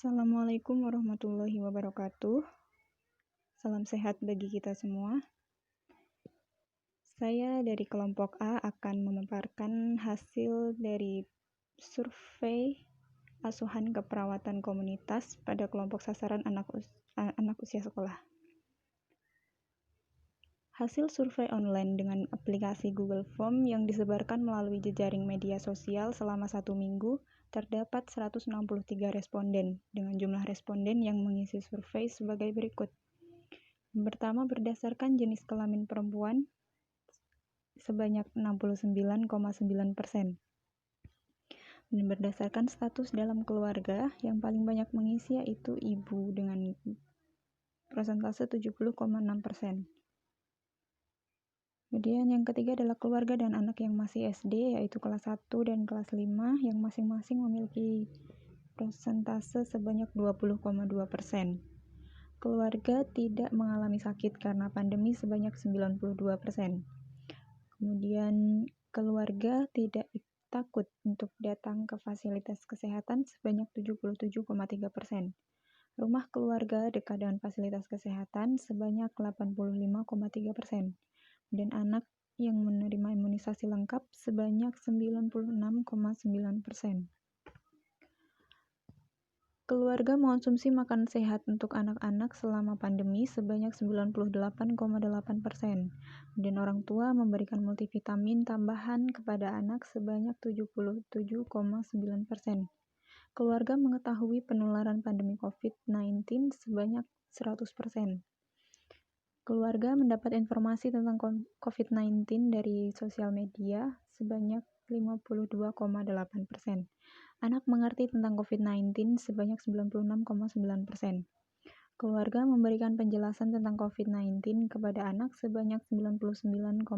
Assalamualaikum warahmatullahi wabarakatuh. Salam sehat bagi kita semua. Saya dari kelompok A akan memaparkan hasil dari survei asuhan keperawatan komunitas pada kelompok sasaran anak usia sekolah. Hasil survei online dengan aplikasi Google Form yang disebarkan melalui jejaring media sosial selama 1 minggu, terdapat 163 responden, dengan jumlah responden yang mengisi survei sebagai berikut. Yang pertama, berdasarkan jenis kelamin perempuan, sebanyak 69,9%. Dan berdasarkan status dalam keluarga, yang paling banyak mengisi yaitu ibu dengan persentase 70,6%. Kemudian yang ketiga adalah keluarga dan anak yang masih SD, yaitu kelas 1 dan kelas 5, yang masing-masing memiliki persentase sebanyak 20,2%. Keluarga tidak mengalami sakit karena pandemi sebanyak 92%. Kemudian keluarga tidak takut untuk datang ke fasilitas kesehatan sebanyak 77,3%. Rumah keluarga dekat dengan fasilitas kesehatan sebanyak 85,3%. Dan anak yang menerima imunisasi lengkap sebanyak 96,9%. Keluarga mengonsumsi makanan sehat untuk anak-anak selama pandemi sebanyak 98,8%. Dan orang tua memberikan multivitamin tambahan kepada anak sebanyak 77,9%. Keluarga mengetahui penularan pandemi COVID-19 sebanyak 100%. Keluarga mendapat informasi tentang COVID-19 dari sosial media sebanyak 52,8%. Anak mengerti tentang COVID-19 sebanyak 96,9%. Keluarga memberikan penjelasan tentang COVID-19 kepada anak sebanyak 99,4%.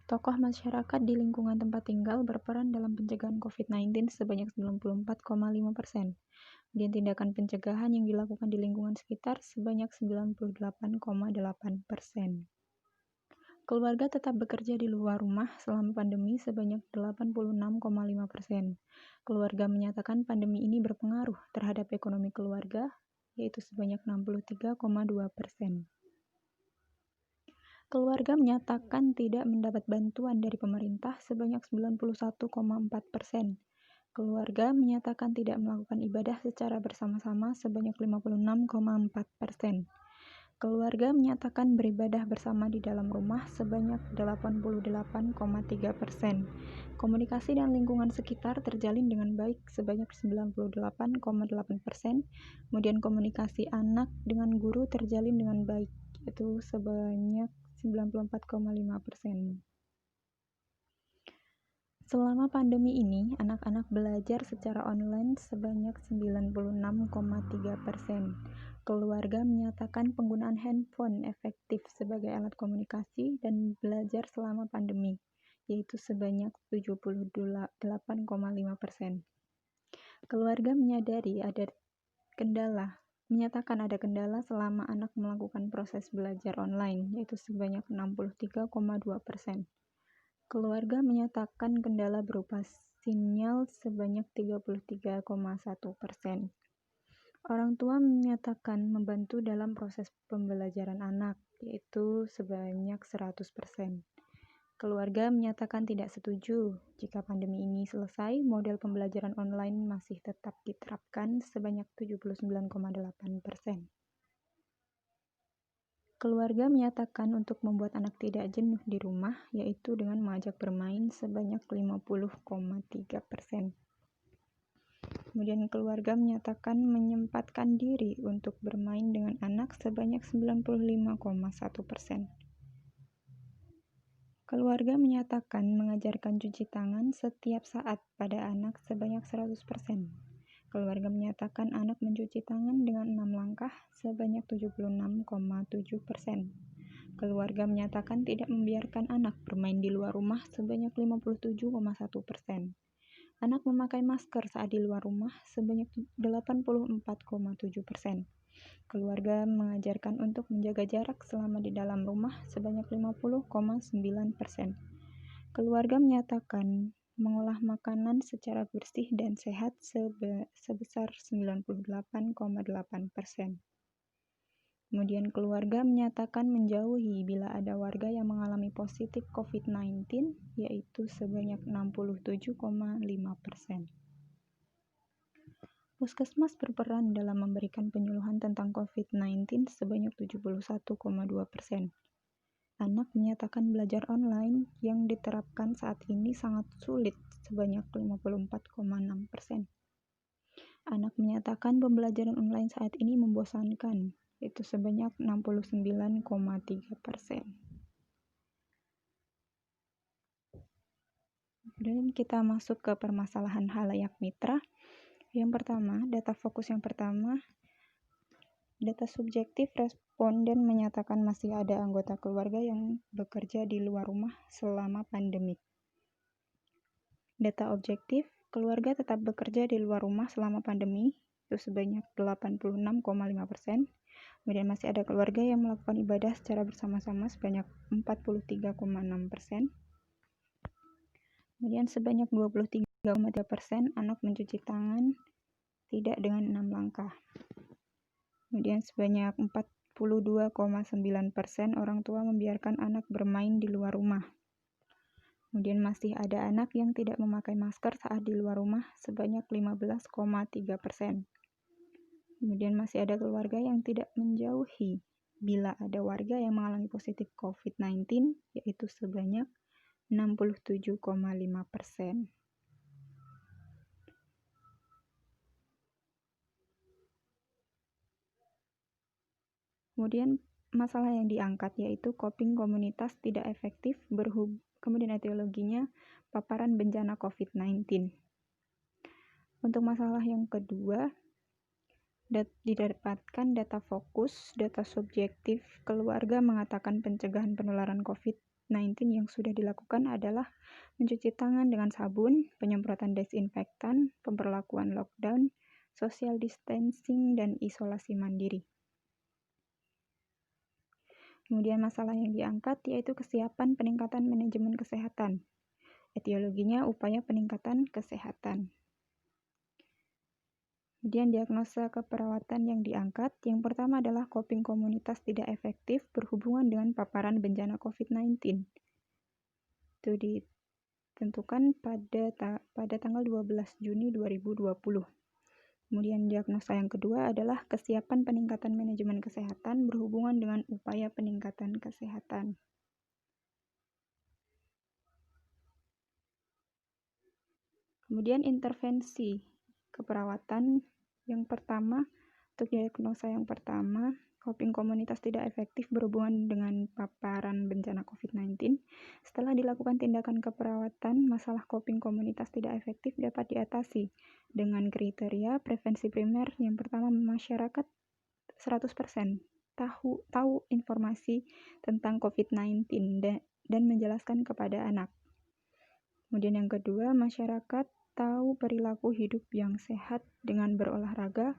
Tokoh masyarakat di lingkungan tempat tinggal berperan dalam pencegahan COVID-19 sebanyak 94,5%. Dan tindakan pencegahan yang dilakukan di lingkungan sekitar sebanyak 98,8%. Keluarga tetap bekerja di luar rumah selama pandemi sebanyak 86,5%. Keluarga menyatakan pandemi ini berpengaruh terhadap ekonomi keluarga, yaitu sebanyak 63,2%. Keluarga menyatakan tidak mendapat bantuan dari pemerintah sebanyak 91,4%. Keluarga menyatakan tidak melakukan ibadah secara bersama-sama sebanyak 56,4%. Keluarga menyatakan beribadah bersama di dalam rumah sebanyak 88,3%. Komunikasi dan lingkungan sekitar terjalin dengan baik sebanyak 98,8%. Kemudian komunikasi anak dengan guru terjalin dengan baik, yaitu sebanyak 94,5%. Selama pandemi ini, anak-anak belajar secara online sebanyak 96,3%. Keluarga menyatakan penggunaan handphone efektif sebagai alat komunikasi dan belajar selama pandemi, yaitu sebanyak 78,5%. Keluarga menyatakan ada kendala selama anak melakukan proses belajar online, yaitu sebanyak 63,2%. Keluarga menyatakan kendala berupa sinyal sebanyak 33,1%. Orang tua menyatakan membantu dalam proses pembelajaran anak, yaitu sebanyak 100%. Keluarga menyatakan tidak setuju jika pandemi ini selesai, model pembelajaran online masih tetap diterapkan sebanyak 79,8%. Keluarga menyatakan untuk membuat anak tidak jenuh di rumah, yaitu dengan mengajak bermain sebanyak 50,3%. Kemudian keluarga menyatakan menyempatkan diri untuk bermain dengan anak sebanyak 95,1%. Keluarga menyatakan mengajarkan cuci tangan setiap saat pada anak sebanyak 100%. Keluarga menyatakan anak mencuci tangan dengan 6 langkah sebanyak 76,7%. Keluarga menyatakan tidak membiarkan anak bermain di luar rumah sebanyak 57,1%. Anak memakai masker saat di luar rumah sebanyak 84,7%. Keluarga mengajarkan untuk menjaga jarak selama di dalam rumah sebanyak 50,9%. Keluarga menyatakan mengolah makanan secara bersih dan sehat sebesar 98,8%. Kemudian keluarga menyatakan menjauhi bila ada warga yang mengalami positif COVID-19, yaitu sebanyak 67,5%. Puskesmas berperan dalam memberikan penyuluhan tentang COVID-19 sebanyak 71,2%. Anak menyatakan belajar online yang diterapkan saat ini sangat sulit sebanyak 54,6%. Anak menyatakan pembelajaran online saat ini membosankan, yaitu sebanyak 69,3%. Kemudian kita masuk ke permasalahan halayak mitra. Yang pertama, data fokus yang pertama, data subjektif responden menyatakan masih ada anggota keluarga yang bekerja di luar rumah selama pandemik. Data objektif, keluarga tetap bekerja di luar rumah selama pandemi, itu sebanyak 86,5%. Kemudian masih ada keluarga yang melakukan ibadah secara bersama-sama sebanyak 43,6%. Kemudian sebanyak 23,3% anak mencuci tangan tidak dengan 6 langkah. Kemudian sebanyak 42,9% orang tua membiarkan anak bermain di luar rumah. Kemudian masih ada anak yang tidak memakai masker saat di luar rumah sebanyak 15,3%. Kemudian masih ada keluarga yang tidak menjauhi bila ada warga yang mengalami positif COVID-19, yaitu sebanyak 67,5%. Kemudian masalah yang diangkat yaitu coping komunitas tidak efektif kemudian etiologinya paparan bencana COVID-19. Untuk masalah yang kedua, didapatkan data fokus, data subjektif, keluarga mengatakan pencegahan penularan COVID-19 yang sudah dilakukan adalah mencuci tangan dengan sabun, penyemprotan desinfektan, pemberlakuan lockdown, social distancing, dan isolasi mandiri. Kemudian masalah yang diangkat yaitu kesiapan peningkatan manajemen kesehatan. Etiologinya upaya peningkatan kesehatan. Kemudian diagnosa keperawatan yang diangkat, yang pertama adalah coping komunitas tidak efektif berhubungan dengan paparan bencana COVID-19. Itu ditentukan pada tanggal 12 Juni 2020. Kemudian diagnosa yang kedua adalah kesiapan peningkatan manajemen kesehatan berhubungan dengan upaya peningkatan kesehatan. Kemudian intervensi keperawatan yang pertama, untuk diagnosa yang pertama, coping komunitas tidak efektif berhubungan dengan paparan bencana COVID-19. Setelah dilakukan tindakan keperawatan, masalah coping komunitas tidak efektif dapat diatasi dengan kriteria prevensi primer. Yang pertama, masyarakat 100% tahu informasi tentang COVID-19 dan menjelaskan kepada anak. Kemudian yang kedua, masyarakat tahu perilaku hidup yang sehat dengan berolahraga,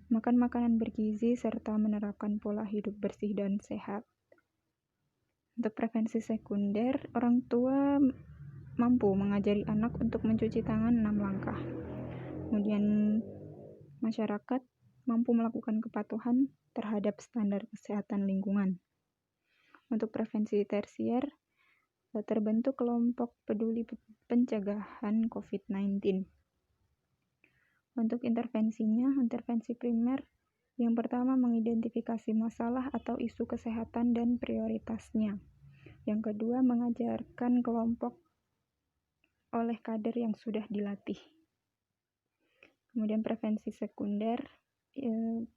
makan makanan bergizi, serta menerapkan pola hidup bersih dan sehat. Untuk prevensi sekunder, orang tua mampu mengajari anak untuk mencuci tangan 6 langkah. Kemudian masyarakat mampu melakukan kepatuhan terhadap standar kesehatan lingkungan. Untuk prevensi tersier, terbentuk kelompok peduli pencegahan COVID-19. Untuk intervensinya, intervensi primer yang pertama mengidentifikasi masalah atau isu kesehatan dan prioritasnya. Yang kedua, mengajarkan kelompok oleh kader yang sudah dilatih. Kemudian prevensi sekunder,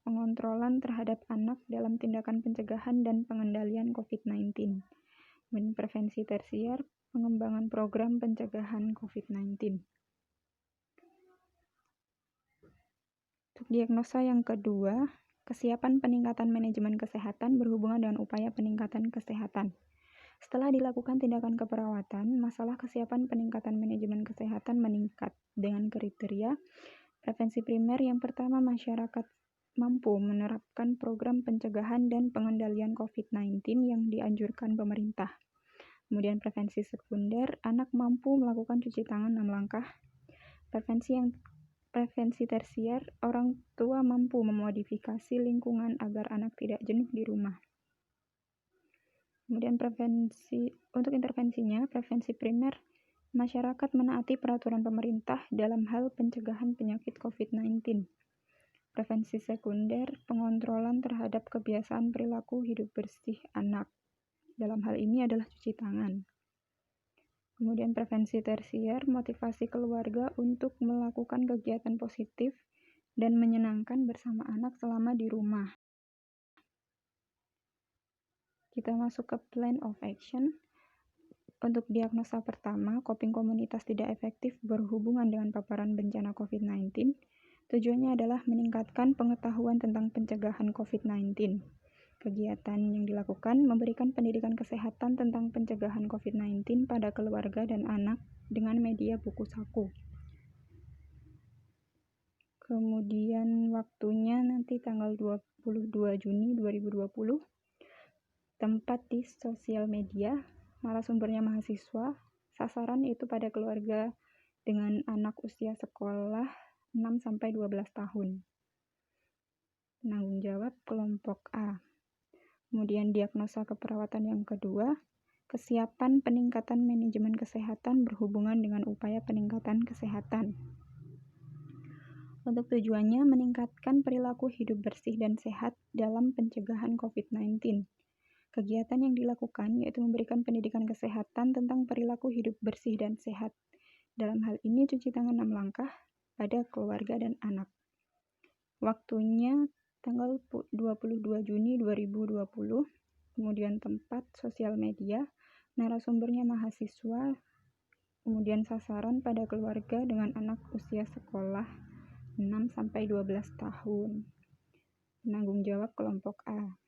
pengontrolan terhadap anak dalam tindakan pencegahan dan pengendalian COVID-19. Kemudian prevensi tersier, pengembangan program pencegahan COVID-19. Untuk diagnosa yang kedua, kesiapan peningkatan manajemen kesehatan berhubungan dengan upaya peningkatan kesehatan. Setelah dilakukan tindakan keperawatan, masalah kesiapan peningkatan manajemen kesehatan meningkat dengan kriteria prevensi primer. Yang pertama, masyarakat mampu menerapkan program pencegahan dan pengendalian COVID-19 yang dianjurkan pemerintah. Kemudian prevensi sekunder, anak mampu melakukan cuci tangan 6 langkah. Prevensi tersier, orang tua mampu memodifikasi lingkungan agar anak tidak jenuh di rumah. Kemudian untuk intervensinya, prevensi primer, masyarakat menaati peraturan pemerintah dalam hal pencegahan penyakit COVID-19. Prevensi sekunder, pengontrolan terhadap kebiasaan perilaku hidup bersih anak. Dalam hal ini adalah cuci tangan. Kemudian prevensi tersier, motivasi keluarga untuk melakukan kegiatan positif dan menyenangkan bersama anak selama di rumah. Kita masuk ke plan of action. Untuk diagnosa pertama, coping komunitas tidak efektif berhubungan dengan paparan bencana COVID-19. Tujuannya adalah meningkatkan pengetahuan tentang pencegahan COVID-19. Kegiatan yang dilakukan memberikan pendidikan kesehatan tentang pencegahan COVID-19 pada keluarga dan anak dengan media buku saku. Kemudian waktunya nanti tanggal 22 Juni 2020. Tempat di sosial media, narasumbernya mahasiswa, sasaran itu pada keluarga dengan anak usia sekolah 6-12 tahun. Penanggung jawab kelompok A. Kemudian diagnosa keperawatan yang kedua, kesiapan peningkatan manajemen kesehatan berhubungan dengan upaya peningkatan kesehatan. Untuk tujuannya meningkatkan perilaku hidup bersih dan sehat dalam pencegahan COVID-19. Kegiatan yang dilakukan yaitu memberikan pendidikan kesehatan tentang perilaku hidup bersih dan sehat. Dalam hal ini cuci tangan 6 langkah pada keluarga dan anak. Waktunya tanggal 22 Juni 2020, kemudian tempat sosial media, narasumbernya mahasiswa, kemudian sasaran pada keluarga dengan anak usia sekolah 6-12 tahun. Penanggung jawab kelompok A.